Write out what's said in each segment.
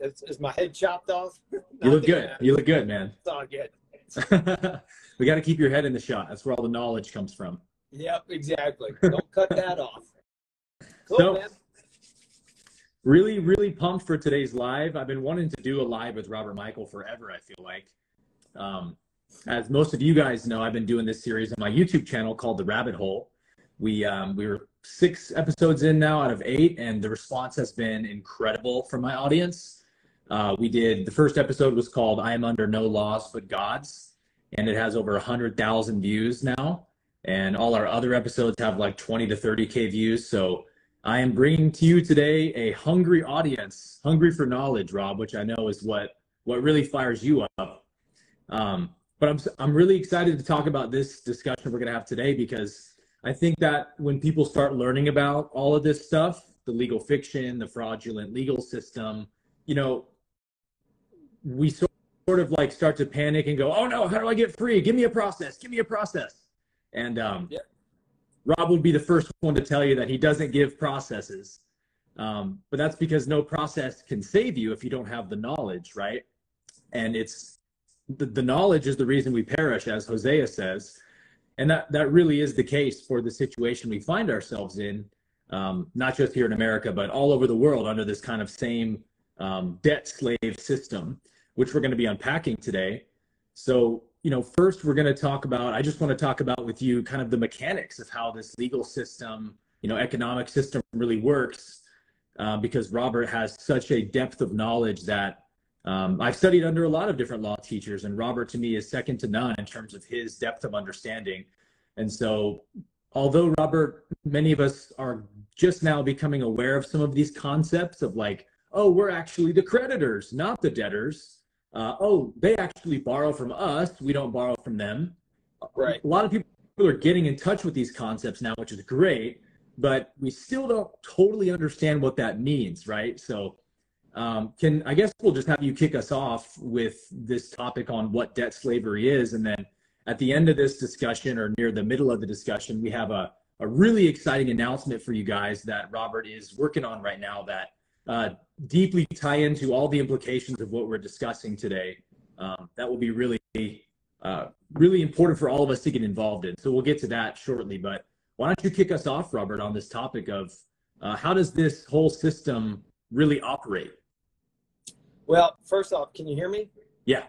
Is my head chopped off? You look good. You look good, man. It's all good. We got to keep your head in the shot. That's where all the knowledge comes from. Yep, exactly. Don't cut that off. Cool, so, man. Really, really pumped for today's live. I've been wanting to do a live with Robert Michael forever, I feel like. As most of you guys know, I've been doing this series on my YouTube channel called The Rabbit Hole. We were 6 episodes in now out of 8, and the response has been incredible from my audience. The first episode was called I Am Under No Laws But God's, and it has over 100,000 views now. And all our other episodes have like 20 to 30K views. So I am bringing to you today a hungry audience, hungry for knowledge, Rob, which I know is what really fires you up. But I'm really excited to talk about this discussion we're going to have today, because I think that when people start learning about all of this stuff, the legal fiction, the fraudulent legal system, you know, we sort of like start to panic and go, oh no, how do I get free? Give me a process. Give me a process. And Rob would be the first one to tell you that he doesn't give processes. But that's because no process can save you if you don't have the knowledge, right? And it's the knowledge is the reason we perish, as Hosea says. And that really is the case for the situation we find ourselves in, not just here in America, but all over the world under this kind of same debt slave system, which we're going to be unpacking today. So, you know, first I just want to talk about with you kind of the mechanics of how this legal system, you know, economic system really works, because Robert has such a depth of knowledge that I've studied under a lot of different law teachers, and Robert to me is second to none in terms of his depth of understanding. And so, although Robert, many of us are just now becoming aware of some of these concepts of like, oh, we're actually the creditors, not the debtors. Oh, they actually borrow from us. We don't borrow from them. Right. A lot of people are getting in touch with these concepts now, which is great, but we still don't totally understand what that means, right? So I guess we'll just have you kick us off with this topic on what debt slavery is. And then at the end of this discussion, or near the middle of the discussion, we have a really exciting announcement for you guys that Robert is working on right now that deeply tie into all the implications of what we're discussing today. That will be really, really important for all of us to get involved in. So we'll get to that shortly, but why don't you kick us off, Robert, on this topic of how does this whole system really operate? Well, first off, can you hear me? Yeah.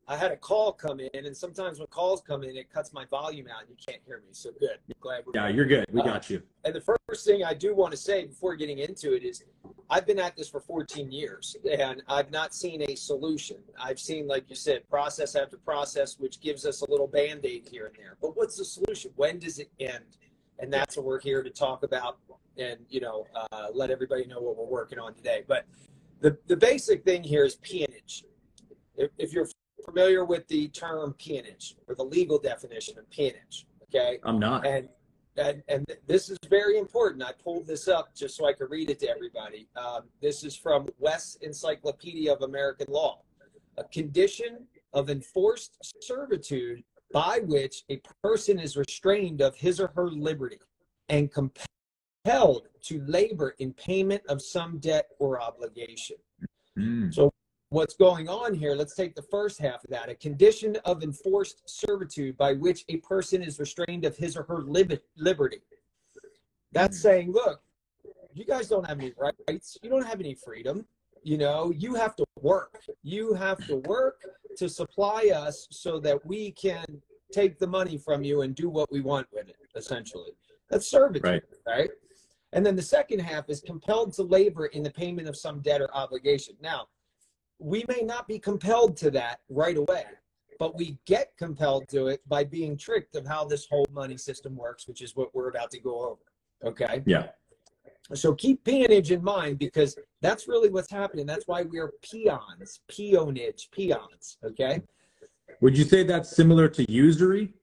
I had a call come in, and sometimes when calls come in, it cuts my volume out and you can't hear me. So good. Glad we're you're good. We got you. And the first thing I do want to say before getting into it is I've been at this for 14 years and I've not seen a solution. I've seen, like you said, process after process, which gives us a little Band-Aid here and there. But what's the solution? When does it end? And that's what we're here to talk about and, you know, let everybody know what we're working on today. But the basic thing here is peonage. If you're familiar with the term peonage, or the legal definition of peonage, okay? I'm not. And this is very important. I pulled this up just so I could read it to everybody. This is from West's Encyclopedia of American Law. A condition of enforced servitude by which a person is restrained of his or her liberty and compelled to labor in payment of some debt or obligation. So what's going on here, let's take the first half of that. A condition of enforced servitude by which a person is restrained of his or her liberty. That's saying, look, you guys don't have any rights. You don't have any freedom. You know, you have to work. You have to work to supply us so that we can take the money from you and do what we want with it, essentially. That's servitude, right? And then the second half is compelled to labor in the payment of some debt or obligation. Now, we may not be compelled to that right away, but we get compelled to it by being tricked of how this whole money system works, which is what we're about to go over. Okay? Yeah. So keep peonage in mind, because that's really what's happening. That's why we are peons, peons. Okay? Would you say that's similar to usury?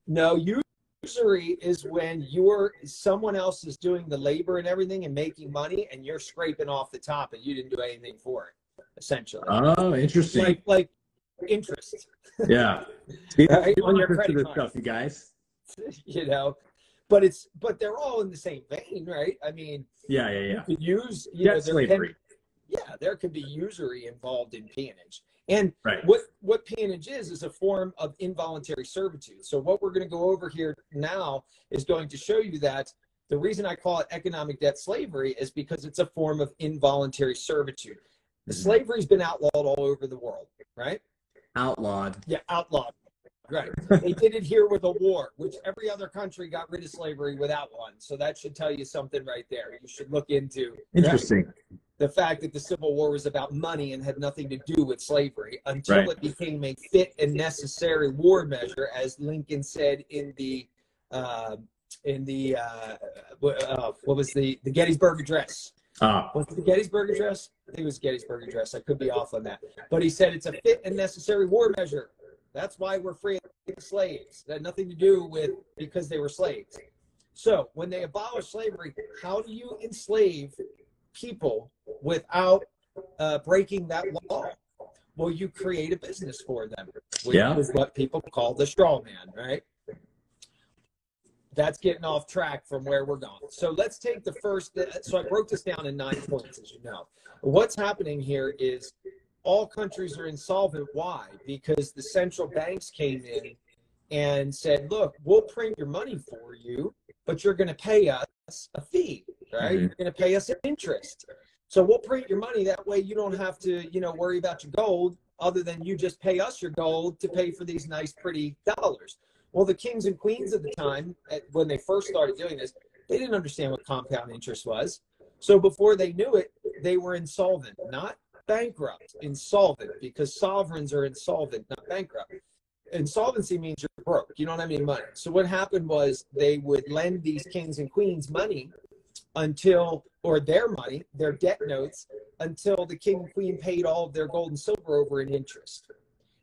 No, usury is when someone else is doing the labor and everything and making money, and you're scraping off the top and you didn't do anything for it, essentially. Oh, interesting. Like interest. Yeah. Right? On your credit card. Stuff, you guys. You know, but they're all in the same vein, right? I mean, yeah. You could use slavery. Yeah, there could be usury involved in peonage. And Right. what peonage is a form of involuntary servitude. So what we're going to go over here now is going to show you that the reason I call it economic debt slavery is because it's a form of involuntary servitude. The slavery's been outlawed all over the world, right? Outlawed. Yeah, outlawed. Right. They did it here with a war, which every other country got rid of slavery without one. So that should tell you something right there. You should look into. Interesting. Right? The fact that the Civil War was about money and had nothing to do with slavery until it became a fit and necessary war measure, as Lincoln said in the what was the Gettysburg Address? Was it the Gettysburg Address? I think it was Gettysburg Address. I could be off on that. But he said it's a fit and necessary war measure. That's why we're free of slaves. That had nothing to do with because they were slaves. So when they abolished slavery, how do you enslave people without breaking that law? Well, you create a business for them, which is what people call the straw man, right? That's getting off track from where we're going. So let's take the first. So I broke this down in 9 points, as you know. What's happening here is all countries are insolvent. Why? Because the central banks came in and said, look, we'll print your money for you, but you're going to pay us a fee, right? You're going to pay us interest. So we'll print your money. That way you don't have to, worry about your gold, other than you just pay us your gold to pay for these nice, pretty dollars. Well, the kings and queens at the time, when they first started doing this, they didn't understand what compound interest was. So before they knew it, they were insolvent, not bankrupt, insolvent, because sovereigns are insolvent, not bankrupt. Insolvency means you're broke. You don't have any money. So what happened was they would lend these kings and queens money or their money, their debt notes, until the king and queen paid all of their gold and silver over in interest.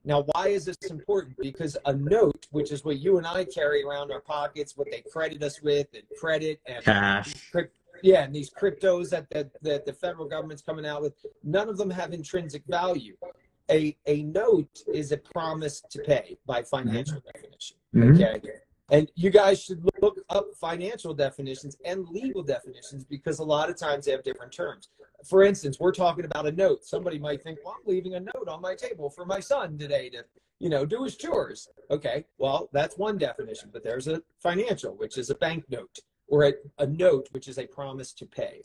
Now, why is this important? Because a note, which is what you and I carry around our pockets, what they credit us with, and credit and cash. And these cryptos that the federal government's coming out with, none of them have intrinsic value. A note is a promise to pay by financial definition. Okay. And you guys should look up financial definitions and legal definitions, because a lot of times they have different terms. For instance, we're talking about a note. Somebody might think, well, I'm leaving a note on my table for my son today to, do his chores. Okay, well, that's one definition, but there's a financial, which is a bank note, or a note, which is a promise to pay.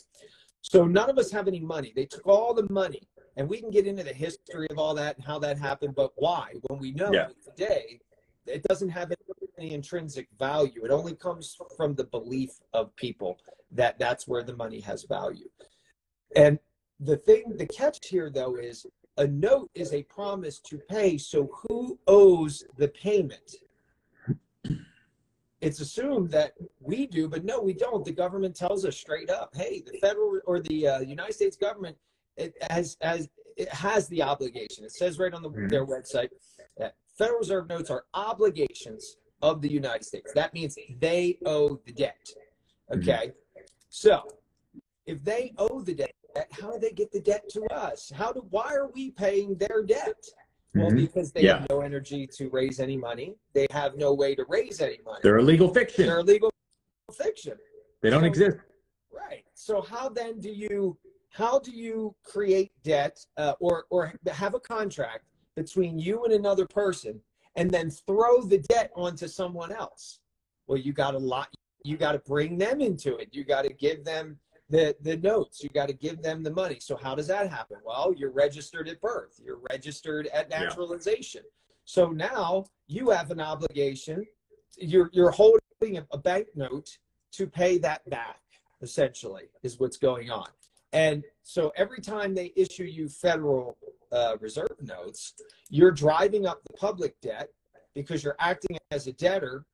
So none of us have any money. They took all the money, and we can get into the history of all that and how that happened, but why? When we know today, it doesn't have any intrinsic value. It only comes from the belief of people that that's where the money has value. And the catch here, though, is a note is a promise to pay. So who owes the payment? It's assumed that we do, but no, we don't. The government tells us straight up, hey, the federal or the United States government, it has the obligation. It says right on their website that Federal Reserve notes are obligations of the United States. That means they owe the debt. Okay. So if they owe the debt, how do they get the debt to us? Why are we paying their debt? Well, because they have no energy to raise any money. They have no way to raise any money. They're a legal fiction. They're a legal fiction. They don't exist. Right. So how then do you create debt or have a contract between you and another person and then throw the debt onto someone else? Well, you got to bring them into it. You got to give them the notes. You got to give them the money. So how does that happen? Well, you're registered at birth. You're registered at naturalization. So now you have an obligation. You're holding a bank note to pay that back, essentially, is what's going on. And so every time they issue you Federal Reserve notes, you're driving up the public debt because you're acting as a debtor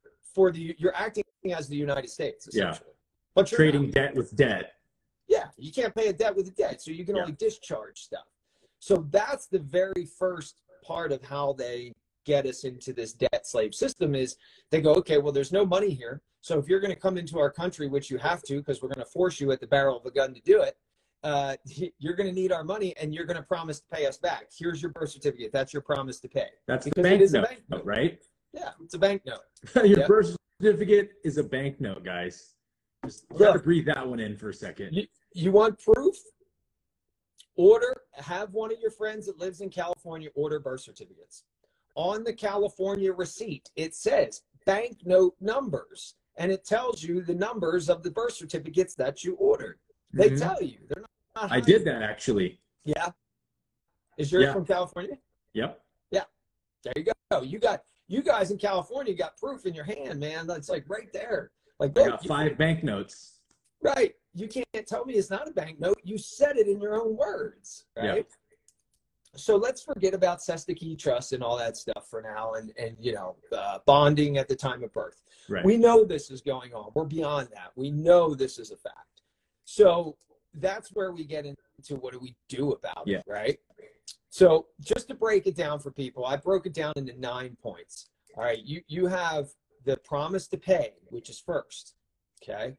you're acting as the United States, essentially. But you're trading debt with debt. Yeah, you can't pay a debt with a debt, so you can only discharge stuff. So that's the very first part of how they get us into this debt slave system is they go, okay, well, there's no money here. So if you're going to come into our country, which you have to, because we're going to force you at the barrel of a gun to do it, you're going to need our money and you're going to promise to pay us back. Here's your birth certificate. That's your promise to pay. That's a bank note, right? Yeah, it's a bank note. Your birth certificate is a bank note, guys. Just try to breathe that one in for a second. You want proof? Have one of your friends that lives in California order birth certificates. On the California receipt, it says banknote numbers, and it tells you the numbers of the birth certificates that you ordered. They tell you. They're not I did that actually. Yeah. Is yours from California? Yep. Yeah. There you go. You guys in California got proof in your hand, man. That's like right there. Like, I got 5 banknotes. Right. You can't tell me it's not a banknote. You said it in your own words, right? Yeah. So let's forget about Sestaki trust and all that stuff for now, and bonding at the time of birth. Right. We know this is going on. We're beyond that. We know this is a fact. So that's where we get into what do we do about it, right? So just to break it down for people, I broke it down into 9 points. All right. You have the promise to pay, which is first. Okay.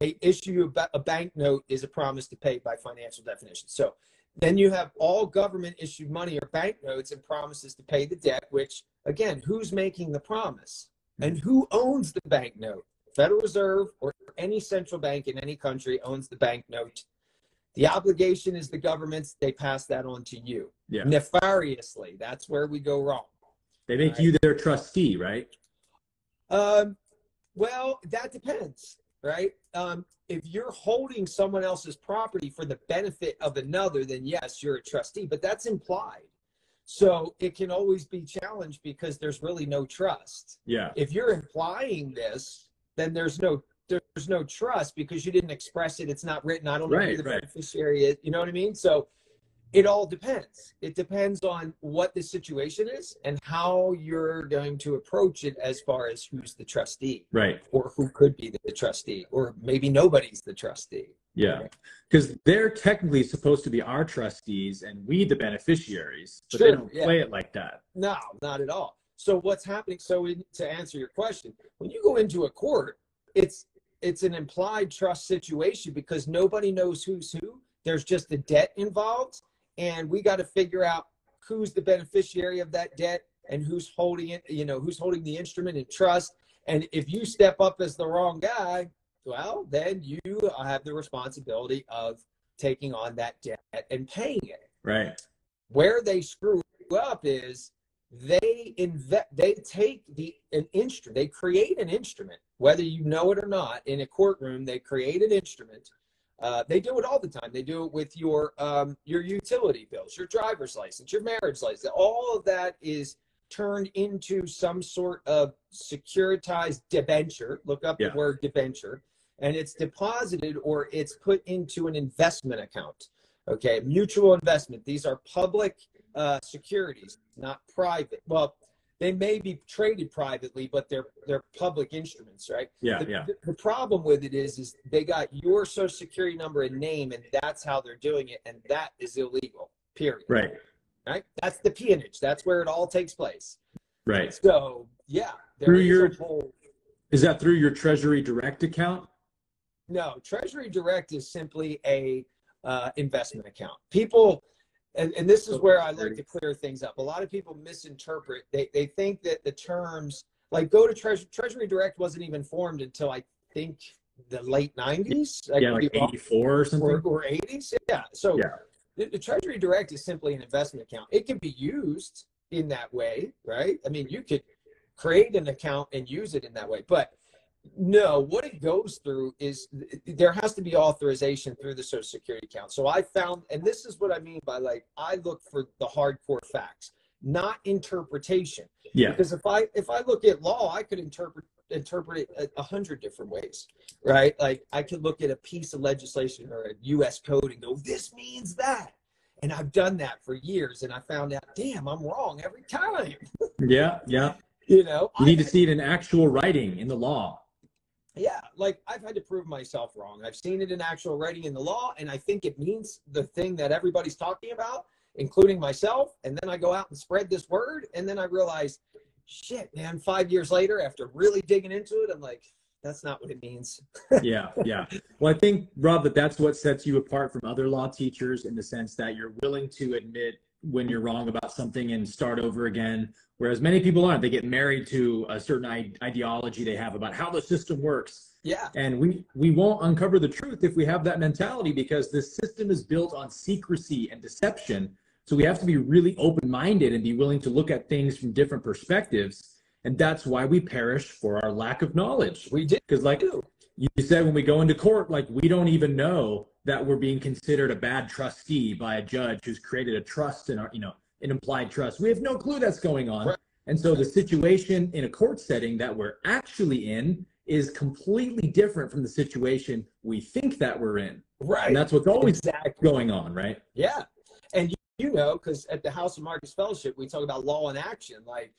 They issue a banknote is a promise to pay by financial definition. So then you have all government issued money or banknotes and promises to pay the debt, which again, who's making the promise and who owns the banknote? Federal Reserve or any central bank in any country owns the banknote. The obligation is the government's. They pass that on to you. Yeah. Nefariously. That's where we go wrong. They make you their trustee, right? Well, that depends, right? If you're holding someone else's property for the benefit of another, then yes, you're a trustee, but that's implied. So it can always be challenged because there's really no trust. Yeah. If you're implying this, then there's no trust because you didn't express it. It's not written. I don't know who the beneficiary is. You know what I mean? So it all depends. It depends on what the situation is and how you're going to approach it as far as who's the trustee. Right. Or who could be the trustee, or maybe nobody's the trustee. Yeah. Because they're technically supposed to be our trustees and we the beneficiaries, but they don't play it like that. No, not at all. So what's happening? So to answer your question, when you go into a court, it's an implied trust situation because nobody knows who's who. There's just a debt involved, and we got to figure out who's the beneficiary of that debt and who's holding it, who's holding the instrument in trust. And if you step up as the wrong guy, well, then you have the responsibility of taking on that debt and paying it. Right. Where they screw up is they take an instrument, they create an instrument, whether you know it or not. In a courtroom, they create an instrument. They do it all the time. They do it with your utility bills, your driver's license, your marriage license. All of that is turned into some sort of securitized debenture. Look up the word debenture, and it's deposited or it's put into an investment account. Okay, mutual investment. These are public securities, not private. Well, they may be traded privately, but they're public instruments, right? Yeah, the problem with it is they got your social security number and name, and that's how they're doing it, and that is illegal, period. Right. Right? That's the peonage. That's where it all takes place. Right. So, yeah. Is that through your Treasury Direct account? No, Treasury Direct is simply a investment account. People... And this is where I like to clear things up. A lot of people misinterpret. They think that the terms, like go to Treasury Direct wasn't even formed until I think the late 90s. Yeah, like 84 or something. Or 80s. Yeah. So the Treasury Direct is simply an investment account. It can be used in that way, right? I mean, you could create an account and use it in that way. But no, what it goes through is there has to be authorization through the Social Security account. So I found, and this is what I mean by I look for the hardcore facts, not interpretation. Yeah. Because if I look at law, I could interpret it 100 different ways, right? Like I could look at a piece of legislation or a U.S. code and go, this means that. And I've done that for years, and I found out, damn, I'm wrong every time. Yeah. You need to see it in actual writing in the law. Yeah, like I've had to prove myself wrong. I've seen it in actual writing in the law, and I think it means the thing that everybody's talking about, including myself. And then I go out and spread this word, and then I realize, shit, man, 5 years later, after really digging into it, I'm like, that's not what it means. Yeah. Well, I think, Rob, that's what sets you apart from other law teachers in the sense that you're willing to admit when you're wrong about something and start over again. Whereas many people aren't. They get married to a certain ideology they have about how the system works. Yeah. And we won't uncover the truth if we have that mentality, because this system is built on secrecy and deception. So we have to be really open-minded and be willing to look at things from different perspectives. And that's why we perish for our lack of knowledge. We did. Because like you said, when we go into court, like we don't even know that we're being considered a bad trustee by a judge who's created a trust in our, an implied trust. We have no clue that's going on. Right. And so the situation in a court setting that we're actually in is completely different from the situation we think that we're in. Right. And that's what's always going on, right? Yeah. And because at the House of Marcus Fellowship, we talk about law in action. Like,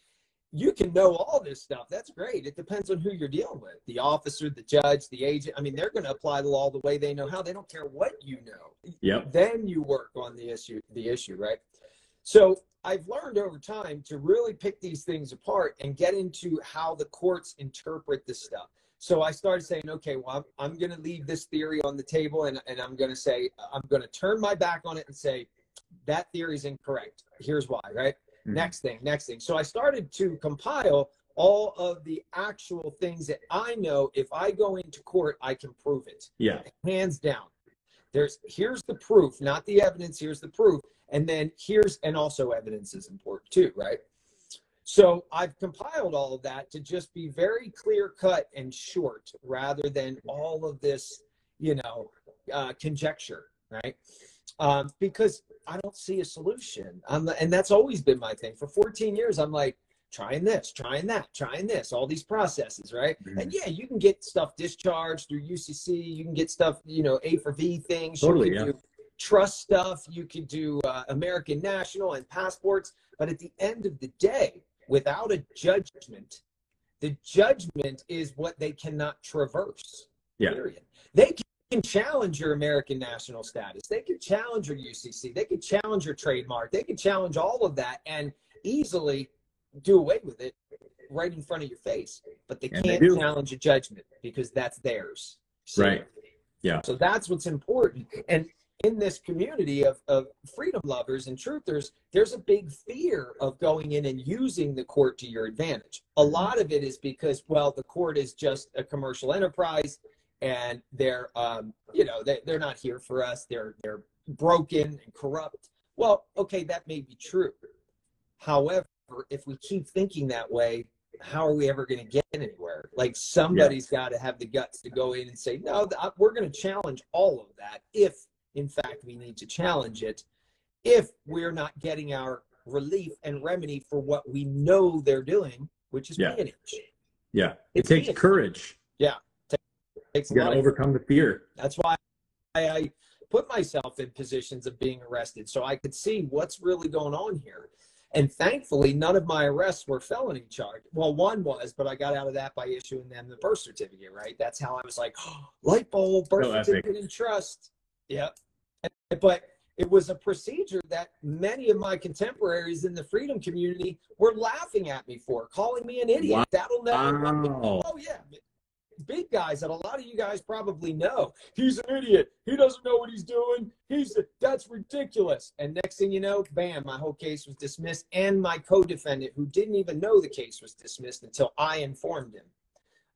you can know all this stuff. That's great. It depends on who you're dealing with. The officer, the judge, the agent. I mean, they're going to apply the law the way they know how. They don't care what you know. Yep. Then you work on the issue, right? So I've learned over time to really pick these things apart and get into how the courts interpret this stuff. So I started saying, okay, well, I'm going to leave this theory on the table, and I'm going to say, I'm going to turn my back on it and say, that theory is incorrect. Here's why, right? Next thing. So I started to compile all of the actual things that I know if I go into court, I can prove it. Yeah. Hands down. Here's the proof, not the evidence. Here's the proof. And then and also evidence is important too, right? So I've compiled all of that to just be very clear cut and short rather than all of this, conjecture, right? Because I don't see a solution. And that's always been my thing. For 14 years, I'm like, trying this, trying that, trying this, all these processes, right? Mm-hmm. And yeah, you can get stuff discharged through UCC. You can get stuff, A for V things. Totally, you can do trust stuff. You can do American National and passports. But at the end of the day, without a judgment, the judgment is what they cannot traverse. Yeah. Period. They can challenge your American national status. They can challenge your UCC. They can challenge your trademark. They can challenge all of that and easily do away with it right in front of your face. But they can't challenge a judgment because that's theirs. So, right. Yeah. So that's what's important. And in this community of freedom lovers and truthers, there's a big fear of going in and using the court to your advantage. A lot of it is because, well, the court is just a commercial enterprise, and they're, they're not here for us. They're broken and corrupt. Well, okay, that may be true. However, if we keep thinking that way, how are we ever going to get anywhere? Like, somebody's got to have the guts to go in and say, no, we're going to challenge all of that if, in fact, we need to challenge it, if we're not getting our relief and remedy for what we know they're doing, which is manage. Yeah. It takes courage. Yeah. You got to overcome the fear. That's why I put myself in positions of being arrested, so I could see what's really going on here. And thankfully, none of my arrests were felony charged. Well, one was, but I got out of that by issuing them the birth certificate, right? That's how I was like, oh, light bulb, birth certificate, and trust. Yeah. But it was a procedure that many of my contemporaries in the freedom community were laughing at me for, calling me an idiot. Wow. That'll never work. Oh, yeah. Big guys that a lot of you guys probably know. He's an idiot. He doesn't know what he's doing. That's ridiculous. And next thing you know, bam, my whole case was dismissed. And my co-defendant, who didn't even know the case was dismissed until I informed him.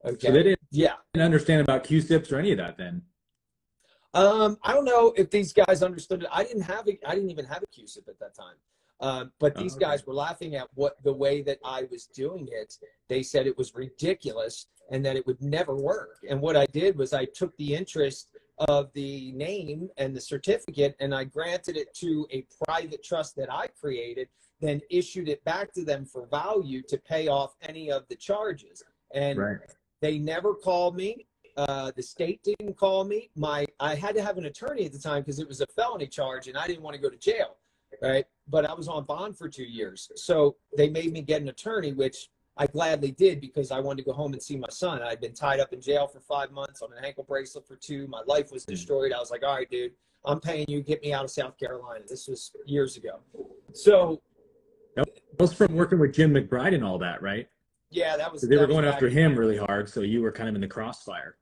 Okay. So they didn't understand about Q-SIPs or any of that then? I don't know if these guys understood it. I didn't even have a Q-SIP at that time. But these guys were laughing at the way that I was doing it. They said it was ridiculous and that it would never work. And what I did was I took the interest of the name and the certificate and I granted it to a private trust that I created, then issued it back to them for value to pay off any of the charges. And they never called me. The state didn't call me. I had to have an attorney at the time because it was a felony charge and I didn't want to go to jail, right? But I was on bond for 2 years. So they made me get an attorney, which I gladly did because I wanted to go home and see my son. I'd been tied up in jail for 5 months on an ankle bracelet for 2. My life was destroyed. I was like, all right, dude, I'm paying you. Get me out of South Carolina. This was years ago. So that was from working with Jim McBride and all that, right? Yeah, that was. They were going after him really hard. So you were kind of in the crossfire.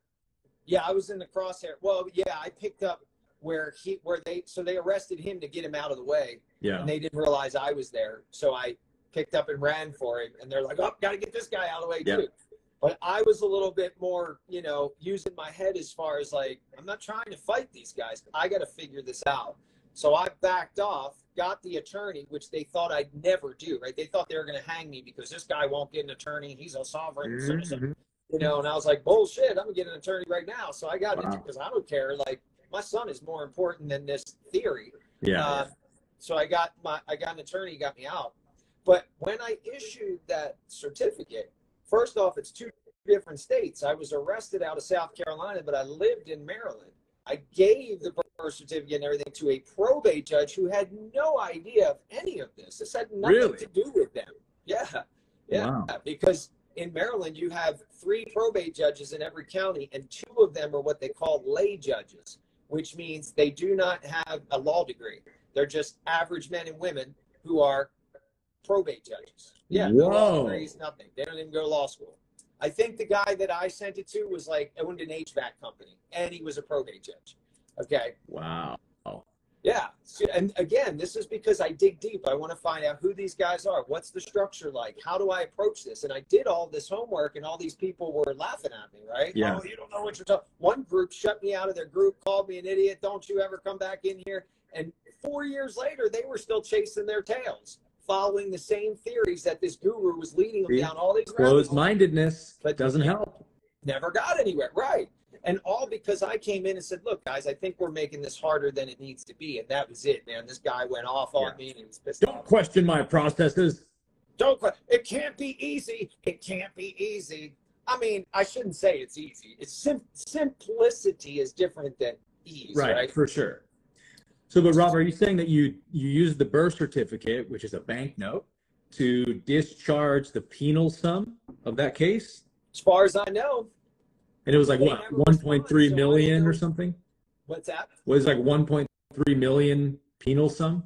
Yeah, I was in the crosshair. Well, yeah, I picked up where they arrested him to get him out of the way. Yeah. And they didn't realize I was there. So I picked up and ran for him, and they're like, oh, got to get this guy out of the way too. But I was a little bit more, you know, using my head as far as like, I'm not trying to fight these guys. I got to figure this out. So I backed off, got the attorney, which they thought I'd never do, right? They thought they were going to hang me because this guy won't get an attorney. He's a sovereign citizen, you know, and I was like, bullshit, I'm going to get an attorney right now. So I got it because I don't care. Like, my son is more important than this theory. So I got an attorney, got me out. But when I issued that certificate, first off, it's 2 different states. I was arrested out of South Carolina, but I lived in Maryland. I gave the birth certificate and everything to a probate judge who had no idea of any of this. This had nothing to do with them. Wow. Because in Maryland, you have 3 probate judges in every county, and 2 of them are what they call lay judges, which means they do not have a law degree. They're just average men and women who are probate judges. No law degrees, nothing. They don't even go to law school. I think the guy that I sent it to was like, owned an HVAC company, and he was a probate judge. Okay. Wow. Yeah. And again, this is because I dig deep. I want to find out who these guys are. What's the structure like? How do I approach this? And I did all this homework, and all these people were laughing at me, right? Yeah. Oh, you don't know what you're talking. One group shut me out of their group, called me an idiot. Don't you ever come back in here. And 4 years later, they were still chasing their tails, following the same theories that this guru was leading them down all these closed-mindedness, but doesn't help. Never got anywhere, right? And all because I came in and said, look, guys, I think we're making this harder than it needs to be. And that was it, man. This guy went off on me, and he was pissed off. Don't question my processes. It can't be easy. It can't be easy. I mean, I shouldn't say it's easy. It's simplicity is different than ease, right? For sure. So, but Robert, are you saying that you used the birth certificate, which is a banknote, to discharge the penal sum of that case? As far as I know. And it was like, what, 1.3 million or something? What's that? Was it like 1.3 million penal sum?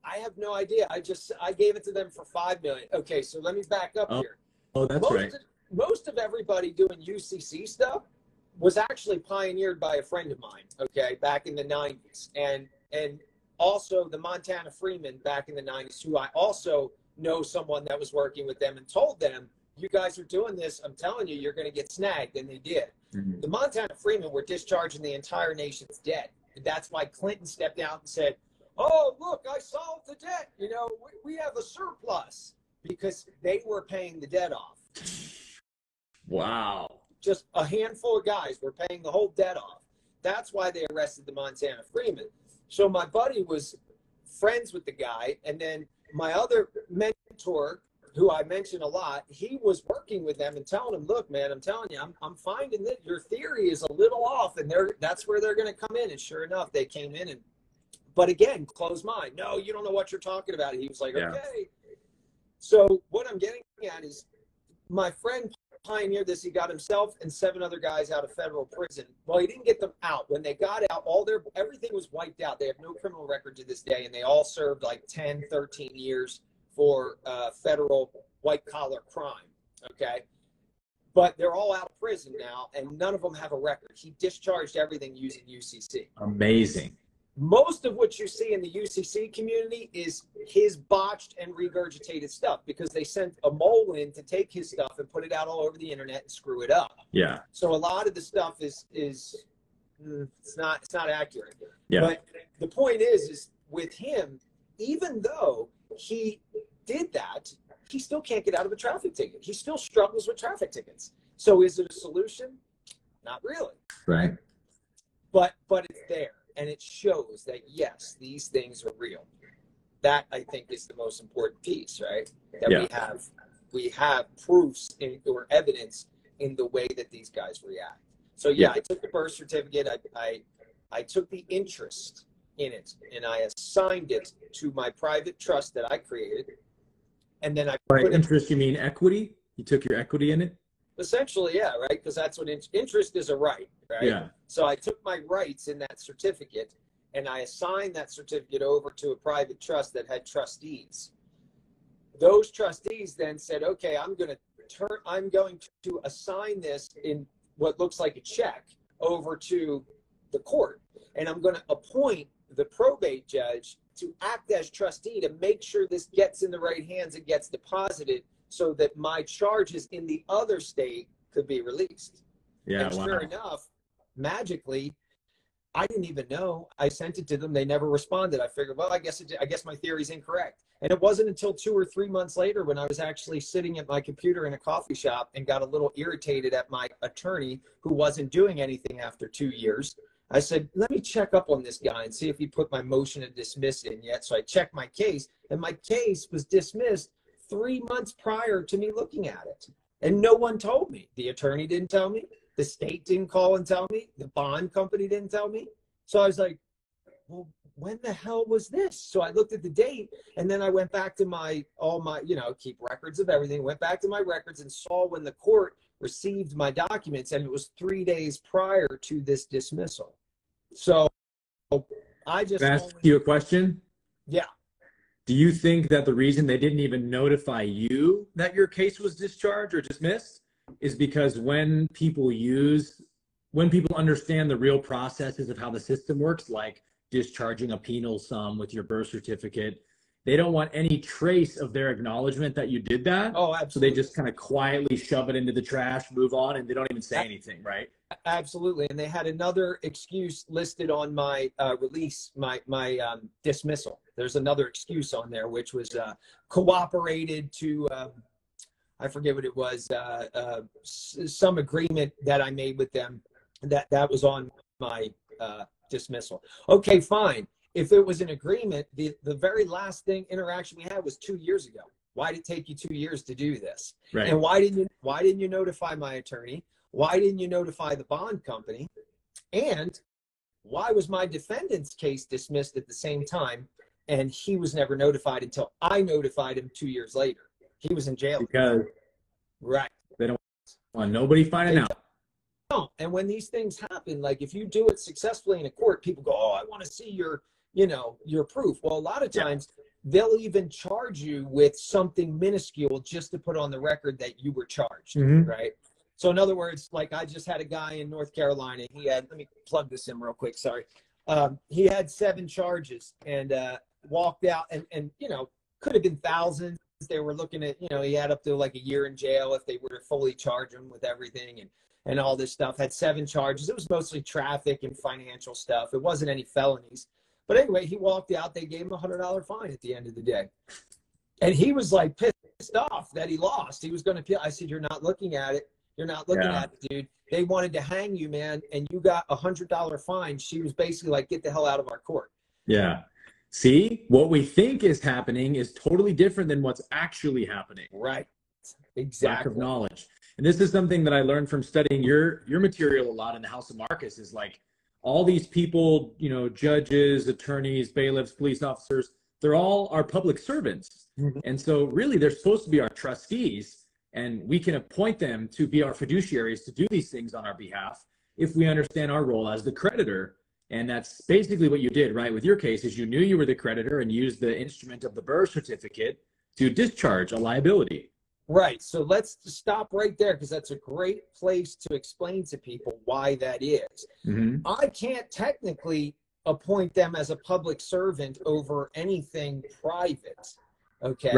I have no idea. I gave it to them for 5 million. Okay, so let me back up here. Oh, that's right. Most of everybody doing UCC stuff was actually pioneered by a friend of mine, okay, back in the 90s. And also the Montana Freeman back in the 90s, who I also know someone that was working with them and told them, you guys are doing this, I'm telling you, you're going to get snagged. And they did. The Montana Freemen were discharging the entire nation's debt. And that's why Clinton stepped out and said, oh, look, I solved the debt. You know, we have a surplus, because they were paying the debt off. Wow. Just a handful of guys were paying the whole debt off. That's why they arrested the Montana Freeman. So my buddy was friends with the guy. And then my other mentor, who I mention a lot, he was working with them and telling them, look, man, I'm telling you, I'm finding that your theory is a little off, and that's where they're going to come in. And sure enough, they came in, but again, closed mind. No, you don't know what you're talking about. He was like, okay. So what I'm getting at is, my friend pioneered this. He got himself and 7 other guys out of federal prison. Well, he didn't get them out. When they got out, everything was wiped out. They have no criminal record to this day, and they all served like 10, 13 years for federal white-collar crime, okay? But they're all out of prison now, and none of them have a record. He discharged everything using UCC. Amazing. Most of what you see in the UCC community is his botched and regurgitated stuff, because they sent a mole in to take his stuff and put it out all over the internet and screw it up. Yeah. So a lot of the stuff is it's not accurate. Yeah. But the point is with him, even though he did that, he still can't get out of a traffic ticket. He still struggles with traffic tickets. So is it a solution? Not really. Right. But it's there, and it shows that yes, these things are real. That, I think, is the most important piece, right? That we have proofs or evidence in the way that these guys react. So I took the birth certificate. I took the interest in it, and I assigned it to my private trust that I created. And then by interest, you mean equity? You took your equity in it? Essentially, yeah, right? Because that's what interest is, a right, right? Yeah. So I took my rights in that certificate, and I assigned that certificate over to a private trust that had trustees. Those trustees then said, okay, I'm going to assign this in what looks like a check over to the court. And I'm going to appoint the probate judge to act as trustee to make sure this gets in the right hands and gets deposited so that my charges in the other state could be released. Yeah, and wow. sure enough, magically, I didn't even know. I sent it to them. They never responded. I figured, well, I guess my theory is incorrect. And it wasn't until 2 or 3 months later when I was actually sitting at my computer in a coffee shop and got a little irritated at my attorney who wasn't doing anything after 2 years. I said, let me check up on this guy and see if he put my motion to dismiss in yet. So I checked my case, and my case was dismissed 3 months prior to me looking at it. And no one told me. The attorney didn't tell me. The state didn't call and tell me. The bond company didn't tell me. So I was like, well, when the hell was this? So I looked at the date, and then I went back to all my, keep records of everything, went back to my records and saw when the court received my documents, and it was 3 days prior to this dismissal. So I just ask you a question. Yeah. Do you think that the reason they didn't even notify you that your case was discharged or dismissed is because when people understand the real processes of how the system works, like discharging a penal sum with your birth certificate, they don't want any trace of their acknowledgement that you did that. Oh, absolutely. So they just kind of quietly shove it into the trash, move on, and they don't even say anything, right? Absolutely. And they had another excuse listed on my release, my dismissal. There's another excuse on there, which was cooperated to, I forget what it was, some agreement that I made with them that was on my dismissal. Okay, fine. If it was an agreement, the very last interaction we had was 2 years ago. Why did it take you 2 years to do this? Right. And why didn't you notify my attorney? Why didn't you notify the bond company? And why was my defendant's case dismissed at the same time and he was never notified until I notified him 2 years later? He was in jail. Because right. They don't want nobody finding out. No. And when these things happen, like if you do it successfully in a court, people go, oh, I want to see your proof. Well, a lot of times they'll even charge you with something minuscule just to put on the record that you were charged, right? So in other words, like I just had a guy in North Carolina. He had, let me plug this in real quick. Sorry. He had 7 charges and walked out and could have been thousands. They were looking at, he had up to like a year in jail if they were to fully charge him with everything and all this stuff. Had 7 charges. It was mostly traffic and financial stuff. It wasn't any felonies. But anyway, he walked out. They gave him a $100 fine at the end of the day. And he was like pissed off that he lost. He was going to appeal. I said, you're not looking at it. You're not looking at it, dude. They wanted to hang you, man, and you got a $100 fine. She was basically like, get the hell out of our court. Yeah. See, what we think is happening is totally different than what's actually happening. Right. Exactly. Lack of knowledge. And this is something that I learned from studying your material a lot in the House of Marcus is like all these people, judges, attorneys, bailiffs, police officers, they're all our public servants. And so really they're supposed to be our trustees. And we can appoint them to be our fiduciaries to do these things on our behalf if we understand our role as the creditor. And that's basically what you did, right? With your case is you knew you were the creditor and used the instrument of the birth certificate to discharge a liability. Right. So let's stop right there because that's a great place to explain to people why that is. I can't technically appoint them as a public servant over anything private. Okay.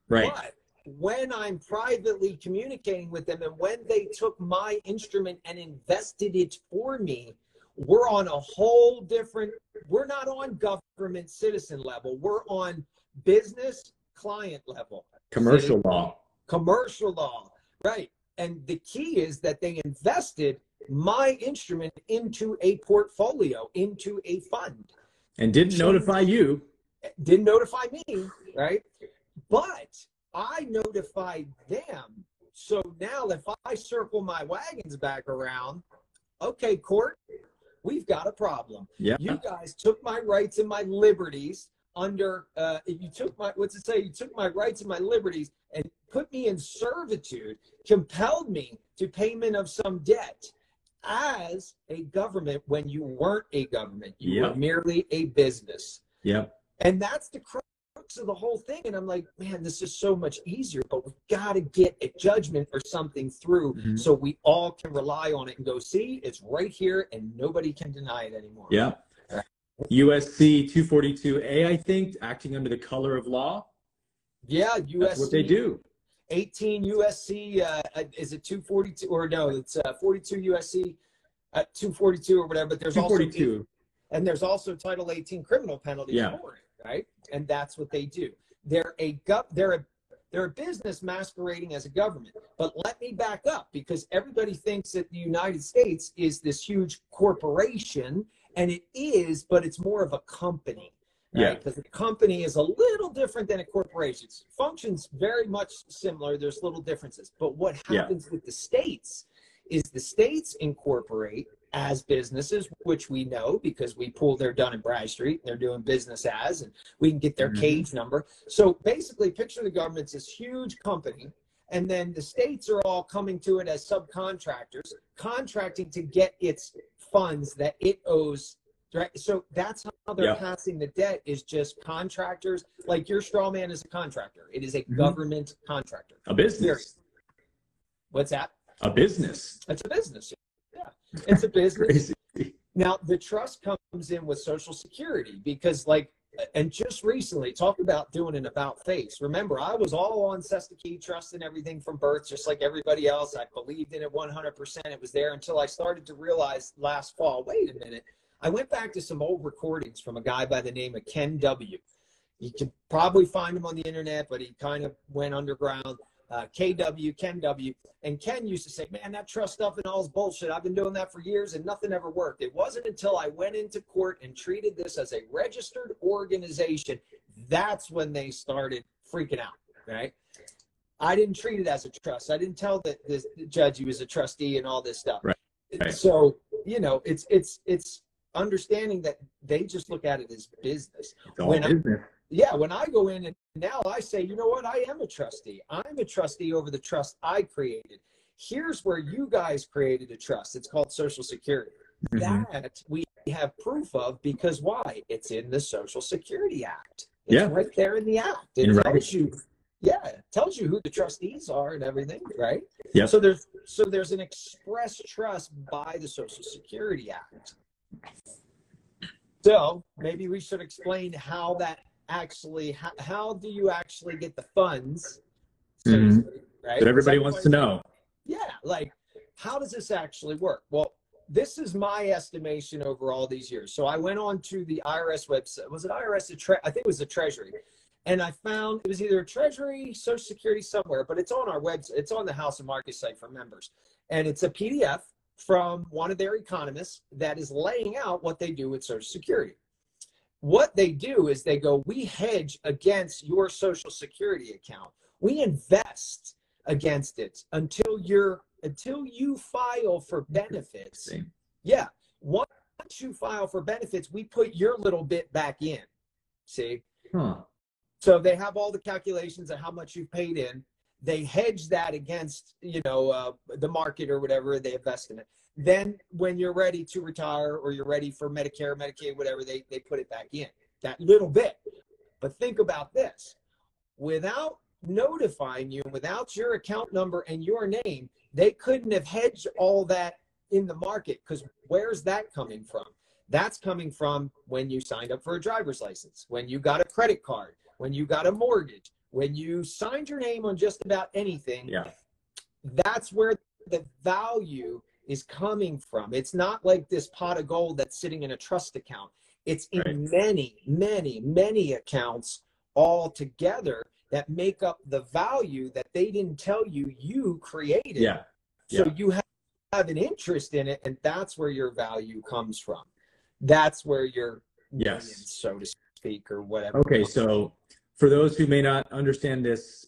Right. But when I'm privately communicating with them and when they took my instrument and invested it for me, we're on a whole different, we're not on government citizen level. We're on business client level. Commercial law. Commercial law. Right. And the key is that they invested my instrument into a portfolio, into a fund. And didn't notify you. Didn't notify me, right? But I notified them. So now if I circle my wagons back around, okay, court, we've got a problem. Yeah. You guys took my rights and my liberties under, you took my, what's it say? You took my rights and my liberties and put me in servitude, compelled me to payment of some debt as a government when you weren't a government. You were merely a business. Yep. And that's the crux crux of the whole thing. And I'm like, man, this is so much easier, but we've got to get a judgment or something through so we all can rely on it and go, see, it's right here and nobody can deny it anymore. Yeah. USC 242A, I think, acting under the color of law. Yeah, USC. That's what they do. 18 USC, is it 242 or no, it's 42 USC 242 or whatever, but there's 242. Also and there's also Title 18 criminal penalties for it, right? And that's what they do. They're a business masquerading as a government. But let me back up, because everybody thinks that the United States is this huge corporation, and it is, but it's more of a company. Right? Because a company is a little different than a corporation. It functions very much similar. There's little differences. But what happens with the states is the states incorporate as businesses, which we know because we pull their Dun and Bradstreet, and they're doing business as, and we can get their cage number. So basically, picture the government's this huge company, and then the states are all coming to it as subcontractors, contracting to get its funds that it owes. Right. So that's how they're passing the debt, is just contractors. Like your straw man is a contractor. It is a government contractor. A business. Period. What's that? A business. It's a business. Yeah. It's a business. Now, the trust comes in with Social Security because, like, and just recently, talk about doing an about face. Remember, I was all on Sestaki Trust and everything from birth, just like everybody else. I believed in it 100%. It was there until I started to realize last fall, wait a minute. I went back to some old recordings from a guy by the name of Ken W. You can probably find him on the internet, but he kind of went underground. KW, Ken W. And Ken used to say, man, that trust stuff and all is bullshit. I've been doing that for years and nothing ever worked. It wasn't until I went into court and treated this as a registered organization, that's when they started freaking out, right? I didn't treat it as a trust. I didn't tell the judge he was a trustee and all this stuff. Right. So, you know, it's understanding that they just look at it as business. When I go in and now I say, you know what, I am a trustee. I'm a trustee over the trust I created. Here's where you guys created a trust. It's called Social Security. That we have proof of because why? It's in the Social Security Act. It's right there in the Act. It tells you, it tells you who the trustees are and everything, right? So there's an express trust by the Social Security Act. So maybe we should explain how that actually, how do you actually get the funds? Right? That everybody wants to know. Yeah, like how does this actually work? Well, this is my estimation over all these years. So I went on to the IRS website. Was it IRS? I think it was the Treasury. And I found it was either a Treasury, Social Security, somewhere, but it's on our website. It's on the House of Market site for members. And it's a PDF from one of their economists that is laying out what they do with Social Security. What they do is they go, we hedge against your Social Security account. We invest against it until you file for benefits. Yeah. Once you file for benefits, we put your little bit back in. See? So they have all the calculations of how much you've paid in. They hedge that against, you know, the market or whatever, they invest in it. Then when you're ready to retire or you're ready for Medicare, Medicaid, whatever, they put it back in, that little bit. But think about this. Without notifying you, without your account number and your name, they couldn't have hedged all that in the market, because where's that coming from? That's coming from when you signed up for a driver's license, when you got a credit card, when you got a mortgage, when you signed your name on just about anything. That's where the value is coming from. It's not like this pot of gold that's sitting in a trust account. It's in many, many, many accounts all together that make up the value that they didn't tell you you created. So you have an interest in it, and that's where your value comes from. That's where your millions, so to speak, or whatever. Okay, so for those who may not understand this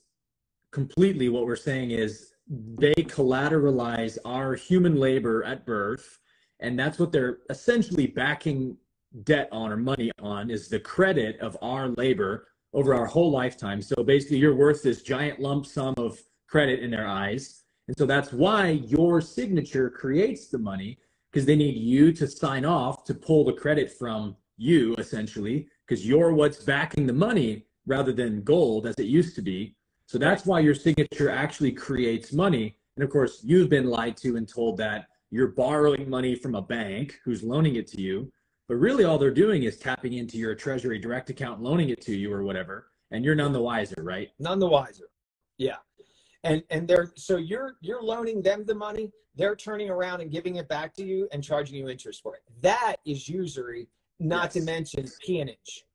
completely, what we're saying is they collateralize our human labor at birth, and that's what they're essentially backing debt on, or money on, is the credit of our labor over our whole lifetime. So basically you're worth this giant lump sum of credit in their eyes. And so that's why your signature creates the money, because they need you to sign off to pull the credit from you, essentially, because you're what's backing the money rather than gold as it used to be. So that's why your signature actually creates money. And of course, you've been lied to and told that you're borrowing money from a bank who's loaning it to you. But really all they're doing is tapping into your Treasury direct account, loaning it to you or whatever. And you're none the wiser, right? None the wiser. Yeah. And they're, so you're loaning them the money. They're turning around and giving it back to you and charging you interest for it. That is usury, not to mention peonage.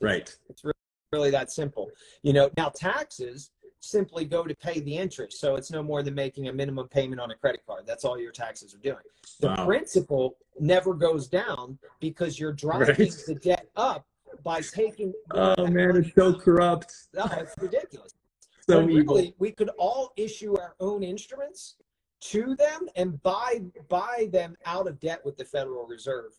Right. It's really that simple. You know, now taxes simply go to pay the interest. So it's no more than making a minimum payment on a credit card. That's all your taxes are doing. The principal never goes down because you're driving the debt up by taking. Oh man, it's so corrupt. No, it's ridiculous. So but evil. really, we could all issue our own instruments to them and buy them out of debt with the Federal Reserve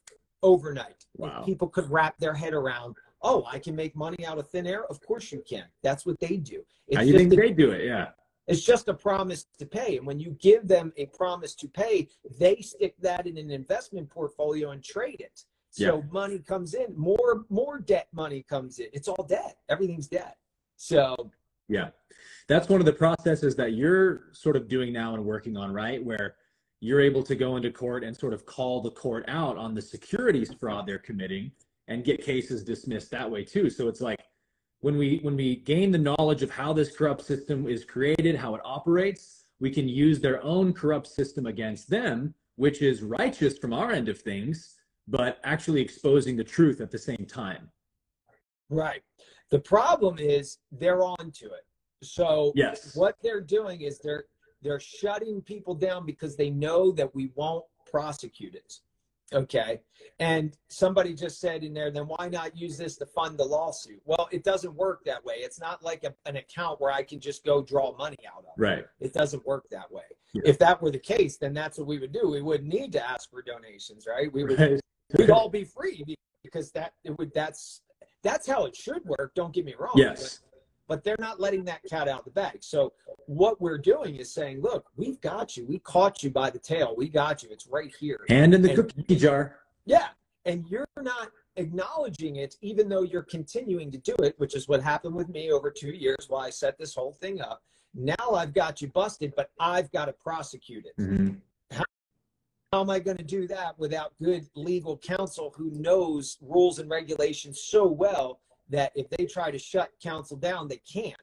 overnight. Wow. If people could wrap their head around, oh, I can make money out of thin air. Of course you can. That's what they do. How do you think they do it? Yeah. It's just a promise to pay. And when you give them a promise to pay, they stick that in an investment portfolio and trade it. So money comes in, more debt money comes in. It's all debt. Everything's debt. So yeah, that's one of the processes that you're sort of doing now and working on, right? Where you're able to go into court and sort of call the court out on the securities fraud they're committing and get cases dismissed that way too. So it's like when we gain the knowledge of how this corrupt system is created, how it operates, we can use their own corrupt system against them, which is righteous from our end of things, but actually exposing the truth at the same time. Right. The problem is they're on to it. So what they're doing is they're shutting people down because they know that we won't prosecute it. Okay. And somebody just said in there, then why not use this to fund the lawsuit? Well, it doesn't work that way. It's not like an account where I can just go draw money out of. Right. It doesn't work that way. Yeah. If that were the case, then that's what we would do. We wouldn't need to ask for donations, right? We'd all be free because that's how it should work. Don't get me wrong. Yes. But they're not letting that cat out of the bag. So what we're doing is saying, look, we've got you. We caught you by the tail. We got you. It's right here. Hand in the cookie jar. Yeah. And you're not acknowledging it, even though you're continuing to do it, which is what happened with me over 2 years while I set this whole thing up. Now I've got you busted, but I've got to prosecute it. Mm-hmm. How am I going to do that without good legal counsel who knows rules and regulations so well that if they try to shut counsel down, they can't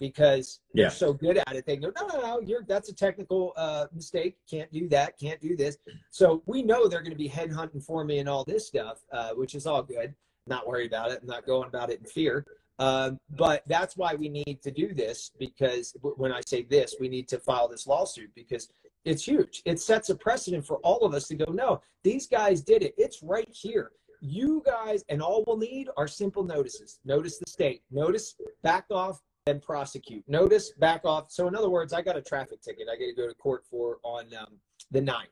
because they're so good at it. They go, no, that's a technical mistake. Can't do that. Can't do this. So we know they're going to be headhunting for me and all this stuff, which is all good. Not worried about it. I'm not going about it in fear. But that's why we need to do this, because when I say this, we need to file this lawsuit because it's huge. It sets a precedent for all of us to go, no, these guys did it. It's right here. You guys, and all we'll need are simple notices. Notice the state. Notice, back off, then prosecute. Notice, back off. So in other words, I got a traffic ticket I got to go to court for on the 9th.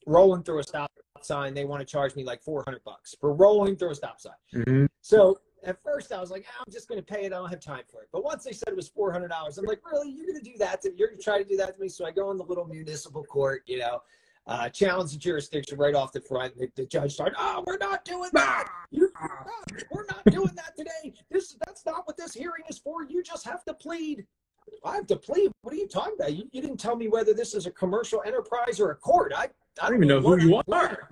Rolling through a stop sign, they want to charge me like $400 for rolling through a stop sign. Mm-hmm. So at first I was like, I'm just going to pay it. I don't have time for it. But once they said it was $400, I'm like, really? You're going to do that? You're going to try to do that to me? So I go in the little municipal court, challenge the jurisdiction right off the front. The judge started, we're not doing that. We're not doing that today. That's not what this hearing is for. You just have to plead. I have to plead? What are you talking about? You didn't tell me whether this is a commercial enterprise or a court. I don't even know who you are.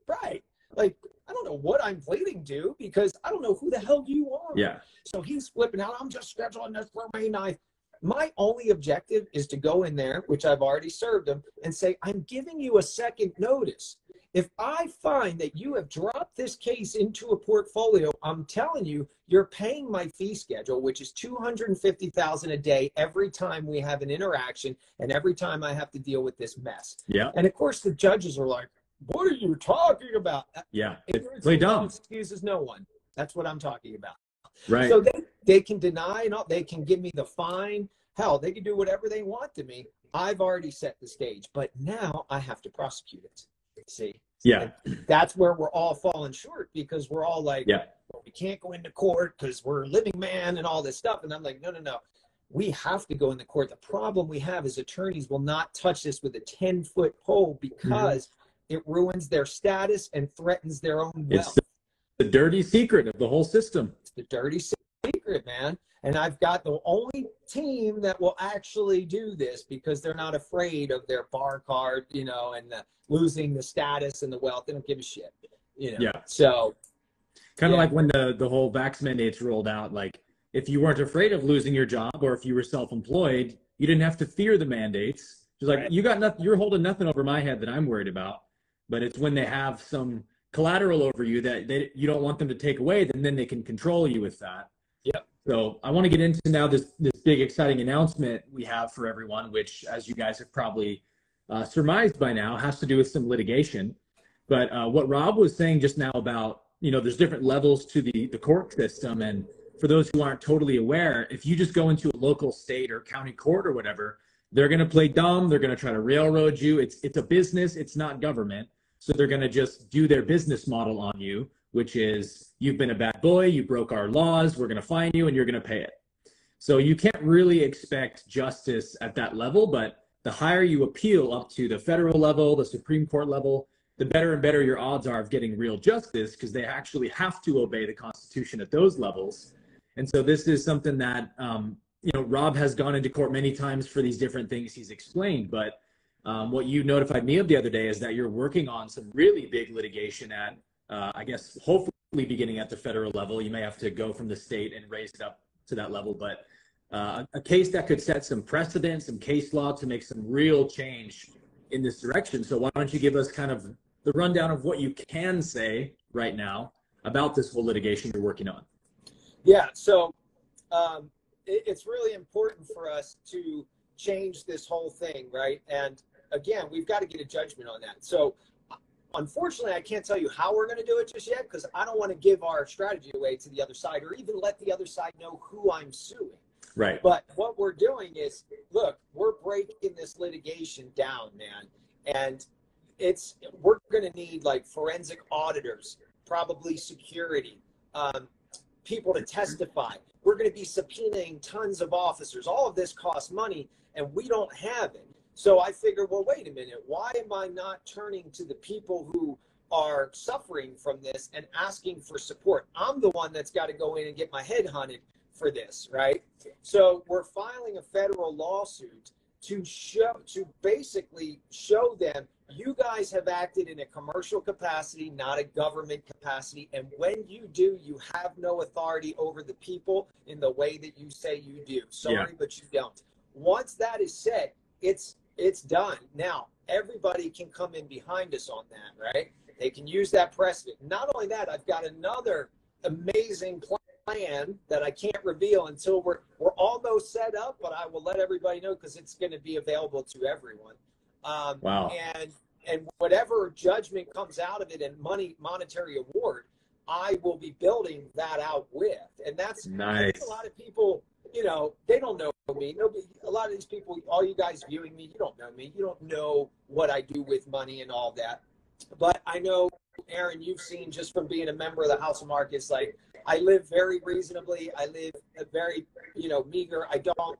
Right. Like, I don't know what I'm pleading to because I don't know who the hell you are. Yeah. So he's flipping out. I'm just scheduling this for May 9th. My only objective is to go in there, which I've already served them, and say, I'm giving you a second notice. If I find that you have dropped this case into a portfolio, I'm telling you, you're paying my fee schedule, which is $250,000 a day every time we have an interaction and every time I have to deal with this mess. Yeah. And of course, the judges are like, what are you talking about? Yeah. Ignorance Play dumb. excuses no one. That's what I'm talking about. Right. So they can deny and all, they can give me the fine. Hell, they can do whatever they want to me. I've already set the stage, but now I have to prosecute it. See? Yeah. And that's where we're all falling short because we're all like, well, we can't go into court because we're a living man and all this stuff. And I'm like, no. We have to go into court. The problem we have is attorneys will not touch this with a 10-foot pole because it ruins their status and threatens their own wealth. It's the dirty secret of the whole system. It's the dirty secret, man. And I've got the only team that will actually do this because they're not afraid of their bar card, you know, and losing the status and the wealth. They don't give a shit, you know. Yeah. So kind of like when the whole vax mandates rolled out, like if you weren't afraid of losing your job or if you were self-employed, you didn't have to fear the mandates. It's like, you got nothing, you're holding nothing over my head that I'm worried about. But it's when they have some collateral over you that you don't want them to take away, then they can control you with that. Yeah. So I want to get into now this big exciting announcement we have for everyone, which, as you guys have probably surmised by now, has to do with some litigation. But what Rob was saying just now about, you know, there's different levels to the court system. And for those who aren't totally aware, if you just go into a local state or county court or whatever, they're going to play dumb. They're going to try to railroad you. It's a business. It's not government. So they're going to just do their business model on you, which is, you've been a bad boy, you broke our laws, we're going to fine you, and you're going to pay it. So you can't really expect justice at that level, but the higher you appeal up to the federal level, the Supreme Court level, the better and better your odds are of getting real justice, because they actually have to obey the Constitution at those levels. And so this is something that, you know, Rob has gone into court many times for these different things he's explained, but what you notified me of the other day is that you're working on some really big litigation at, I guess, hopefully beginning at the federal level. You may have to go from the state and raise it up to that level, but a case that could set some precedent, some case law to make some real change in this direction. So why don't you give us kind of the rundown of what you can say right now about this whole litigation you're working on? Yeah, so it's really important for us to change this whole thing, right? And again, we've got to get a judgment on that. So unfortunately, I can't tell you how we're going to do it just yet, because I don't want to give our strategy away to the other side or even let the other side know who I'm suing. Right. But what we're doing is, look, we're breaking this litigation down, man. And we're going to need like forensic auditors, probably security, people to testify. We're going to be subpoenaing tons of officers. All of this costs money, and we don't have it. So I figured, well, wait a minute. Why am I not turning to the people who are suffering from this and asking for support? I'm the one that's got to go in and get my head hunted for this, right? So we're filing a federal lawsuit to basically show them, you guys have acted in a commercial capacity, not a government capacity. And when you do, you have no authority over the people in the way that you say you do. Sorry, but you don't. Once that is said, it's done. Now, everybody can come in behind us on that, right? They can use that precedent. Not only that, I've got another amazing plan that I can't reveal until we're almost set up, but I will let everybody know because it's going to be available to everyone. Wow. And whatever judgment comes out of it and monetary award, I will be building that out with. And that's nice. A lot of people, you know, they don't know me. A lot of these people, all you guys viewing me, you don't know me. You don't know what I do with money and all that. But I know, Aaron, you've seen just from being a member of the House of Markets, like I live very reasonably. I live a very, you know, meager. I don't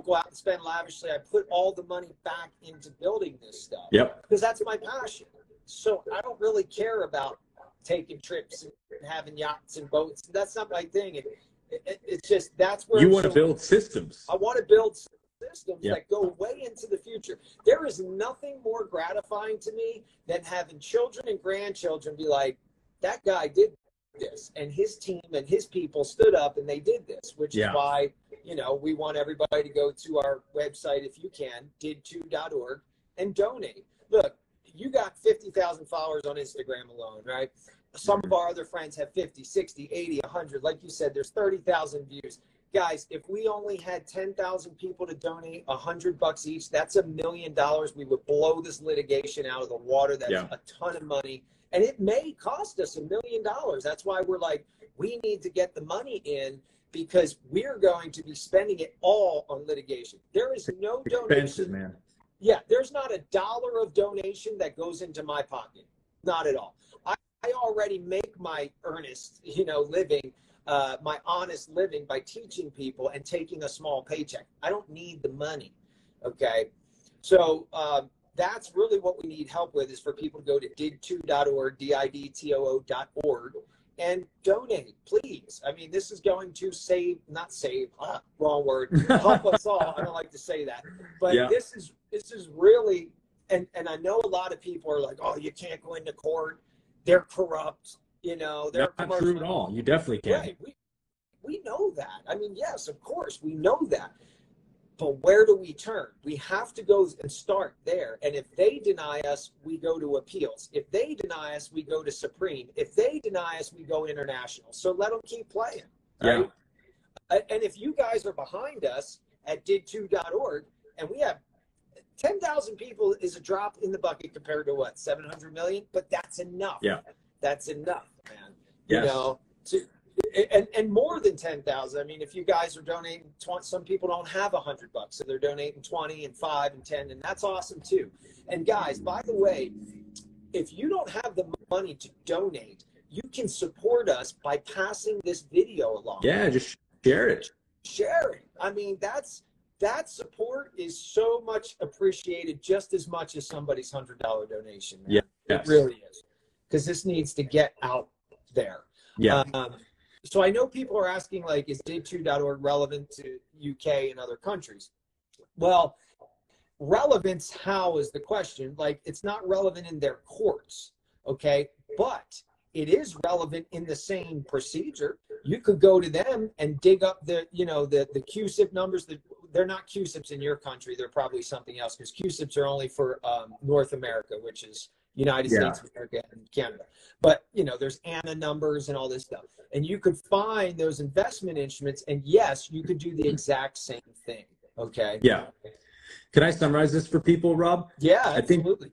go out and spend lavishly. I put all the money back into building this stuff. Yep. Because that's my passion. So I don't really care about taking trips and having yachts and boats. That's not my thing. It's just, that's where you want to build systems. I want to build systems that go way into the future. There is nothing more gratifying to me than having children and grandchildren be like, that guy did this, and his team and his people stood up and they did this, which is why, you know, we want everybody to go to our website, if you can, did2.org, and donate. Look, you got 50,000 followers on Instagram alone, right? Some of our other friends have 50, 60, 80, 100. Like you said, there's 30,000 views. Guys, if we only had 10,000 people to donate $100 each, that's $1 million. We would blow this litigation out of the water. That's a ton of money. And it may cost us $1 million. That's why we're like, we need to get the money in, because we're going to be spending it all on litigation. There is no donation. Man. Yeah, there's not $1 of donation that goes into my pocket. Not at all. I already make my earnest, you know, living, my honest living by teaching people and taking a small paycheck. I don't need the money, okay? So that's really what we need help with, is for people to go to did2.org, didtoo.org, and donate, please. I mean, this is going to save, not save, wrong word, help us all. I don't like to say that, but Yeah. this is really, and I know a lot of people are like, oh, you can't go into court. They're corrupt, you know, they're Not true at all. You definitely can. Right. We know that. I mean, yes, of course, we know that. But where do we turn? We have to go and start there. And if they deny us, we go to appeals. If they deny us, we go to Supreme. If they deny us, we go international. So let them keep playing. Right? Yeah. And if you guys are behind us at did2.org, and we have 10,000 people is a drop in the bucket compared to what, 700 million? But that's enough. Yeah. That's enough, man. Yes. You know, and more than 10,000. I mean, if you guys are donating, some people don't have $100, so they're donating 20 and 5 and 10, and that's awesome too. And guys, by the way, if you don't have the money to donate, you can support us by passing this video along. Yeah, just share it. Share it. I mean, that support is so much appreciated, just as much as somebody's $100 donation. Man. Yeah, it really is, because this needs to get out there. Yeah. So I know people are asking, like, is did2.org relevant to UK and other countries? Well, relevance, how is the question? Like, it's not relevant in their courts, okay? But it is relevant in the same procedure. You could go to them and dig up the, you know, the QSIP numbers. They're not QSIPs in your country. They're probably something else, because QSIPs are only for North America, which is United States of America and Canada. But, you know, there's ANA numbers and all this stuff. And you could find those investment instruments, and yes, you could do the exact same thing. Okay. Yeah. Can I summarize this for people, Rob? Yeah, absolutely. I think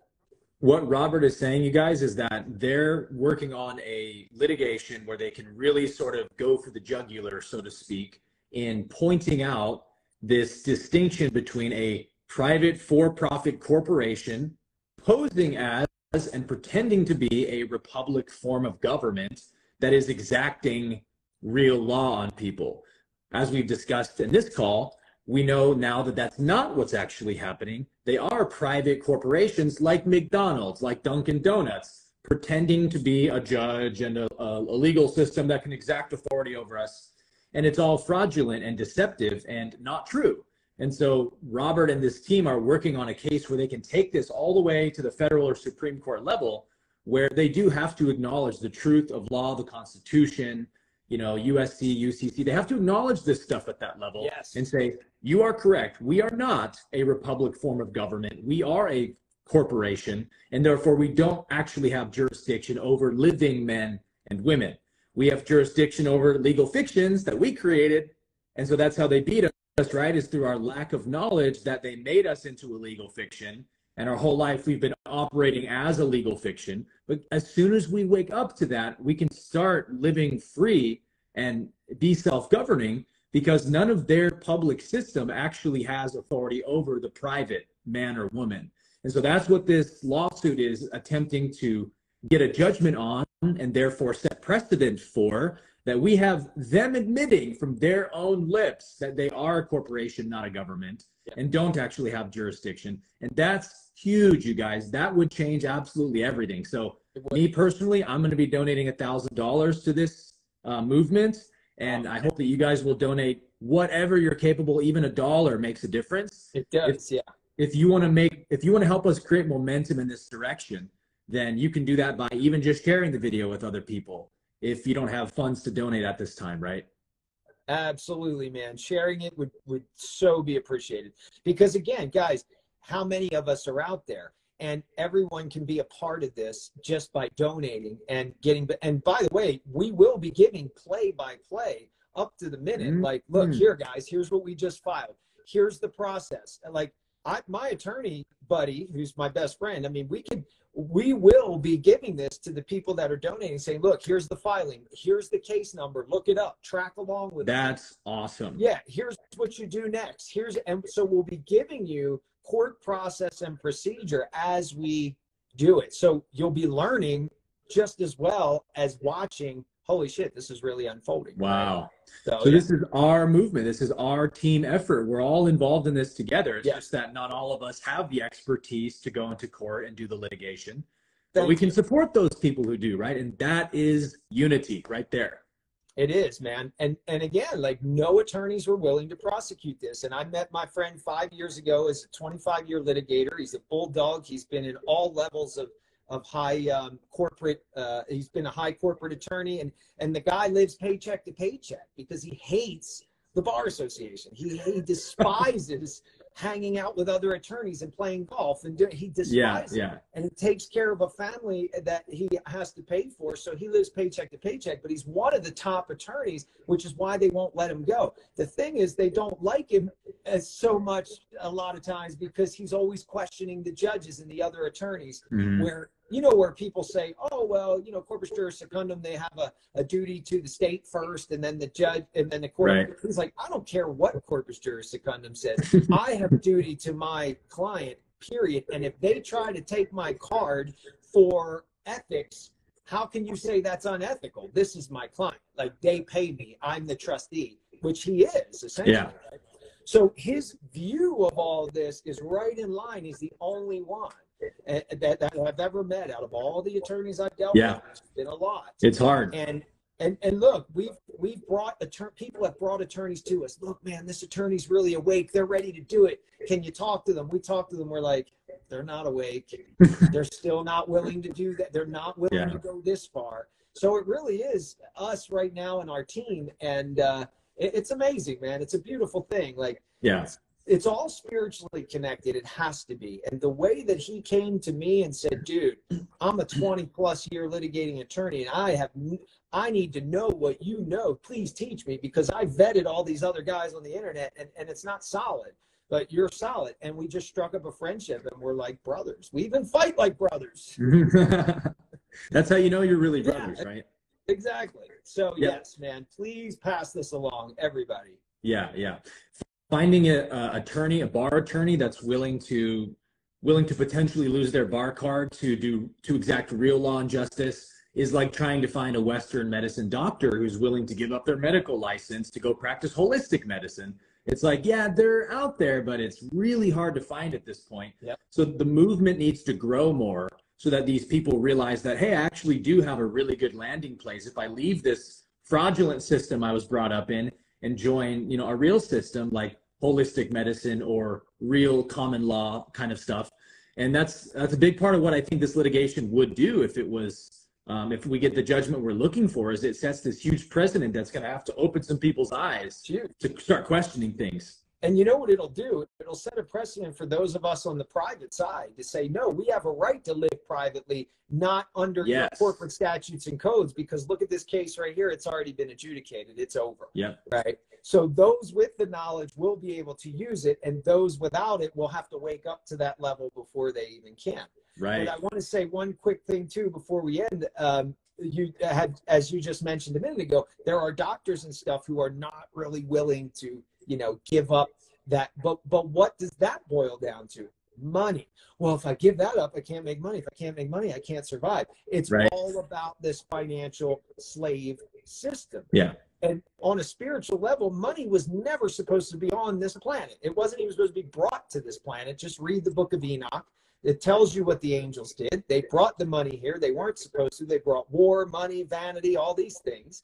what Robert is saying, you guys, is that they're working on a litigation where they can really sort of go for the jugular, so to speak, in pointing out this distinction between a private for-profit corporation posing as and pretending to be a republic form of government that is exacting real law on people. As we've discussed in this call, we know now that that's not what's actually happening. They are private corporations like McDonald's, like Dunkin' Donuts, pretending to be a judge and a legal system that can exact authority over us. And it's all fraudulent and deceptive and not true. And so Robert and this team are working on a case where they can take this all the way to the federal or Supreme Court level, where they do have to acknowledge the truth of law, the Constitution, you know, USC, UCC. They have to acknowledge this stuff at that level. Yes. And say, you are correct. We are not a republic form of government. We are a corporation, and therefore we don't actually have jurisdiction over living men and women. We have jurisdiction over legal fictions that we created, and so that's how they beat us, right, is through our lack of knowledge that they made us into a legal fiction. And our whole life we've been operating as a legal fiction. But as soon as we wake up to that, we can start living free and be self-governing, because none of their public system actually has authority over the private man or woman. And so that's what this lawsuit is attempting to get a judgment on, and therefore set precedent for, that we have them admitting from their own lips that they are a corporation, not a government, and don't actually have jurisdiction. And that's huge, you guys. That would change absolutely everything. So me personally, I'm going to be donating $1,000 to this movement. And I hope that you guys will donate whatever you're capable. Even $1 makes a difference. it does. If you want to help us create momentum in this direction, then you can do that by even just sharing the video with other people, if you don't have funds to donate at this time, right? Absolutely, man. Sharing it would so be appreciated. Because again, guys, how many of us are out there? And everyone can be a part of this just by donating and getting. And by the way, we will be giving play-by-play up to the minute. Like, look here, guys. Here's what we just filed. Here's the process. And like, my attorney buddy, who's my best friend. I mean, we will be giving this to the people that are donating, saying, look, here's the filing. Here's the case number. Look it up. Track along with it. That's awesome. Yeah. Here's what you do next. And so we'll be giving you court process and procedure as we do it. So you'll be learning just as well as watching, holy shit, this is really unfolding. Wow. Right? So this is our movement. This is our team effort. We're all involved in this together. It's just that not all of us have the expertise to go into court and do the litigation. But we can support those people who do, right? And that is unity right there. It is, man. And again, like, no attorneys were willing to prosecute this. And I met my friend 5 years ago as a 25-year litigator. He's a bulldog. He's been in all levels of high corporate. He's been a high corporate attorney. And the guy lives paycheck to paycheck because he hates the bar association. He despises hanging out with other attorneys and playing golf, and he despises it. And it takes care of a family that he has to pay for. So he lives paycheck to paycheck, but he's one of the top attorneys, which is why they won't let him go. The thing is, they don't like him as so much a lot of times because he's always questioning the judges and the other attorneys, where people say, oh, well, corpus juris secundum, they have a duty to the state first, and then the judge, and then the court. Right. He's like, I don't care what corpus juris secundum says. I have a duty to my client, period. And if they try to take my card for ethics, how can you say that's unethical? This is my client. Like, they pay me. I'm the trustee, which he is, essentially. Yeah. Right? So his view of all this is right in line. He's the only one that I've ever met out of all the attorneys I've dealt with. It's been a lot. It's hard. And look, we've brought people have brought attorneys to us. Look, man, this attorney's really awake. They're ready to do it. Can you talk to them? We talk to them. We're like, they're not awake. They're still not willing to do that. They're not willing to go this far. So it really is us right now and our team. And it's amazing, man. It's a beautiful thing. Like, it's all spiritually connected. It has to be. And the way that he came to me and said, dude, I'm a 20-plus-year litigating attorney, and I need to know what you know. Please teach me, because I vetted all these other guys on the internet, and it's not solid, but you're solid. And we just struck up a friendship, and we're like brothers. We even fight like brothers. That's how you know you're really brothers, right? Exactly. So yes, man, please pass this along, everybody. Yeah. Finding a bar attorney that's willing to potentially lose their bar card to exact real law and justice is like trying to find a Western medicine doctor who's willing to give up their medical license to go practice holistic medicine. It's like, yeah, they're out there, but it's really hard to find at this point. Yep. So the movement needs to grow more so that these people realize that, hey, I actually do have a really good landing place. If I leave this fraudulent system I was brought up in and join, a real system like holistic medicine or real common law kind of stuff. And that's a big part of what I think this litigation would do if it was, if we get the judgment we're looking for, is it sets this huge precedent that's going to have to open some people's eyes to start questioning things. And you know what it'll do? It'll set a precedent for those of us on the private side to say, no, we have a right to live privately, not under corporate statutes and codes, because look at this case right here. It's already been adjudicated. It's over. Yeah. Right. So those with the knowledge will be able to use it, and those without it will have to wake up to that level before they even can. Right. But I want to say one quick thing too before we end. You had, as you just mentioned a minute ago, there are doctors and stuff who are not really willing to, give up that. But what does that boil down to? Money. Well, if I give that up, I can't make money. If I can't make money, I can't survive. It's all about this financial slave system. Yeah. And on a spiritual level, money was never supposed to be on this planet. It wasn't even supposed to be brought to this planet. Just read the book of Enoch. It tells you what the angels did. They brought the money here. They weren't supposed to. They brought war, money, vanity, all these things.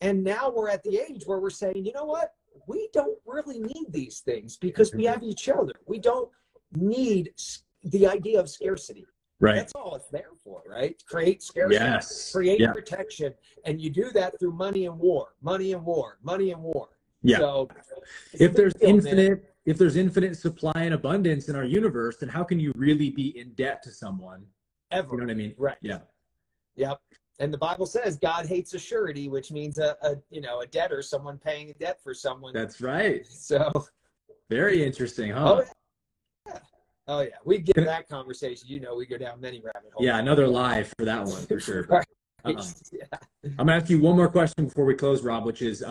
And now we're at the age where we're saying, you know what? We don't really need these things because we have each other. We don't need the idea of scarcity. Right. That's all it's there for, right? Create scarcity, create protection. And you do that through money and war, money and war, money and war. Yeah. So if there's infinite supply and abundance in our universe, then how can you really be in debt to someone? Ever. You know what I mean? Right. Yeah. Yep. And the Bible says God hates a surety, which means a debtor, someone paying a debt for someone. That's right. So very interesting, huh? Oh yeah. We get that conversation. We go down many rabbit holes. Yeah, another live for that one for sure. Right. I'm gonna ask you one more question before we close, Rob, which is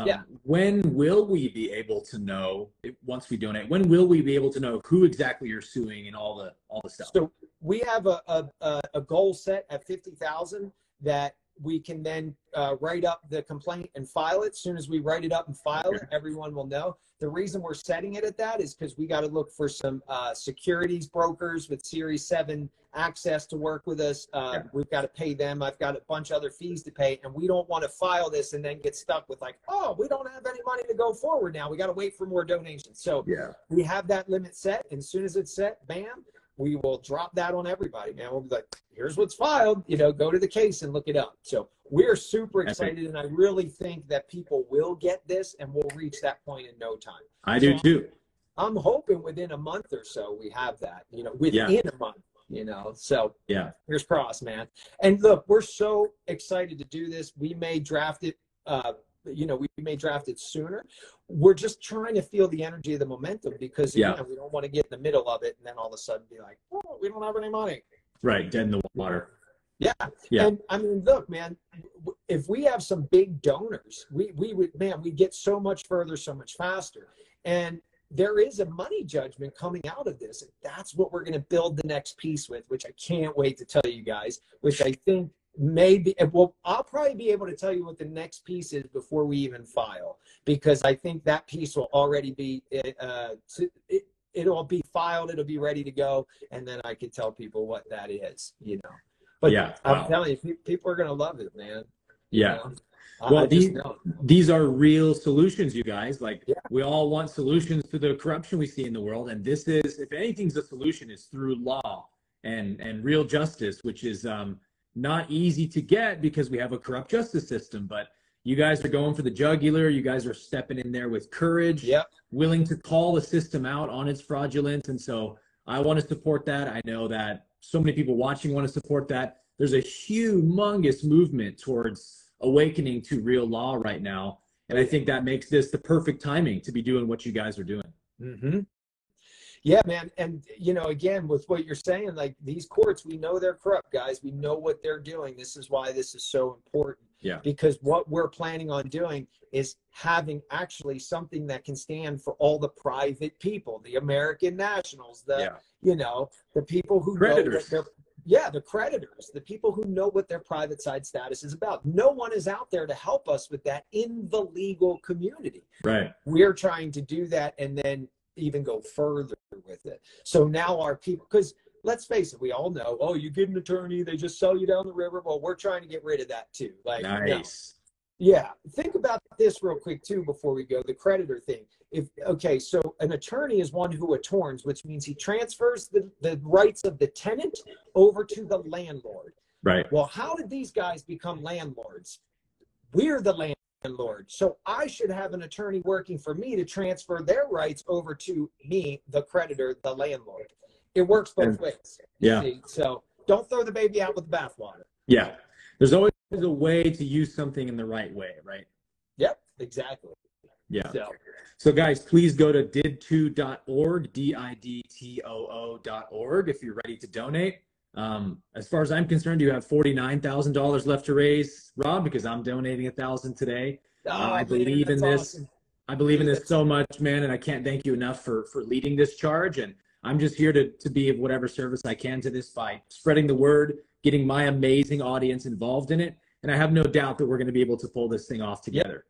when will we be able to know, once we donate, when will we be able to know who exactly you're suing and all the stuff? So we have a goal set at 50,000 that we can then write up the complaint and file it. As soon as we write it up and file it, everyone will know. The reason we're setting it at that is because we got to look for some securities brokers with Series 7 access to work with us. We've got to pay them. I've got a bunch of other fees to pay, and we don't want to file this and then get stuck with like, oh, we don't have any money to go forward now. We got to wait for more donations. So we have that limit set, and as soon as it's set, bam, we will drop that on everybody, man. We'll be like, here's what's filed, you know, go to the case and look it up. So we're super excited, and I really think that people will get this, and we'll reach that point in no time. I do too. I'm hoping within a month or so we have that, you know, within a month, you know. So here's cross, man. And look, we're so excited to do this. We may draft it, you know, we may draft it sooner. We're just trying to feel the energy of the momentum, because again, we don't want to get in the middle of it and then all of a sudden be like, oh, we don't have any money. Right, dead in the water. Yeah. And I mean, look, man, if we have some big donors, we would, man, we get so much further, so much faster. And there is a money judgment coming out of this. And that's what we're going to build the next piece with, which I can't wait to tell you guys, which I think maybe, well, I'll probably be able to tell you what the next piece is before we even file, because I think that piece will already be, it'll be filed, it'll be ready to go. And then I can tell people what that is, you know. But I'm telling you, people are going to love it, man. Yeah. You know? Well, these are real solutions, you guys. Like, we all want solutions to the corruption we see in the world. And this is, if anything's a solution, is through law and real justice, which is not easy to get because we have a corrupt justice system. But you guys are going for the jugular. You guys are stepping in there with courage, willing to call the system out on its fraudulence. And so I want to support that. I know that so many people watching want to support that. There's a humongous movement towards awakening to real law right now. And I think that makes this the perfect timing to be doing what you guys are doing. Yeah, man. And, you know, again, with what you're saying, like these courts, we know they're corrupt, guys. We know what they're doing. This is why this is so important. Because what we're planning on doing is having actually something that can stand for all the private people, the American nationals, the, you know, the people who creditors. know that the creditors, the people who know what their private side status is about. No one is out there to help us with that in the legal community. Right. We're trying to do that and then even go further with it. So now our people, because let's face it, we all know, oh, you get an attorney, they just sell you down the river. Well, we're trying to get rid of that too. Like, nice. Yeah. Think about this real quick too before we go, the creditor thing. So an attorney is one who attorns, which means he transfers the rights of the tenant over to the landlord. Right. Well, how did these guys become landlords? We're the landlord. So I should have an attorney working for me to transfer their rights over to me, the creditor, the landlord. It works both ways. See? So don't throw the baby out with the bathwater. Yeah. There's always a way to use something in the right way, right? Yep, exactly. Yeah. So guys, please go to didtoo.org, DIDTOO.org if you're ready to donate. As far as I'm concerned, you have $49,000 left to raise, Rob, because I'm donating $1,000 today. I believe in this. Awesome. I believe in this so much, man, and I can't thank you enough for leading this charge. And I'm just here to be of whatever service I can to this fight, spreading the word, getting my amazing audience involved in it. And I have no doubt that we're going to be able to pull this thing off together.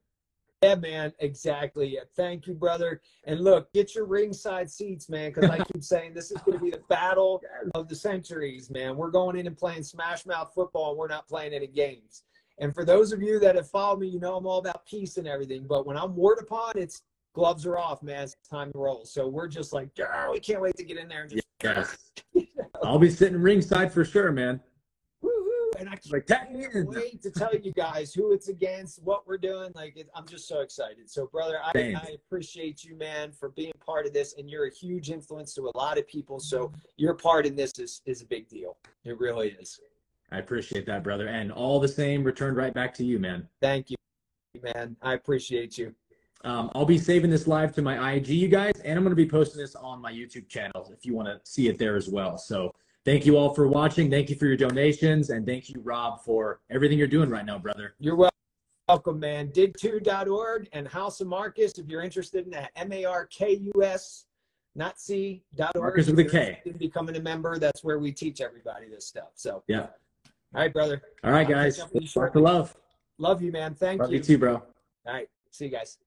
Yeah, man, exactly. Thank you, brother. And look, get your ringside seats, man, because I keep saying this is going to be the battle of the centuries, man. We're going in and playing smash mouth football, and we're not playing any games. And for those of you that have followed me, you know I'm all about peace and everything. But when I'm warred upon, it's gloves are off, man. It's time to roll. So we're just like, we can't wait to get in there and just. You know? I'll be sitting ringside for sure, man. And I can't wait to tell you guys who it's against, what we're doing. I'm just so excited. So, brother, I appreciate you, man, for being part of this. And you're a huge influence to a lot of people. So your part in this is a big deal. It really is. I appreciate that, brother. And all the same, returned right back to you, man. Thank you, man. I appreciate you. I'll be saving this live to my IG, you guys, and I'm going to be posting this on my YouTube channel if you want to see it there as well. So thank you all for watching. Thank you for your donations. And thank you, Rob, for everything you're doing right now, brother. You're welcome, man. Did2.org and House of Marcus, if you're interested in that, MARKUS, not C.org. Marcus with a K. Becoming a member, that's where we teach everybody this stuff. So yeah. All right, brother. All right, I'll guys. catch up with you Lots shortly. of love. Love you, man. Thank Love you. you too, bro. All right. See you guys.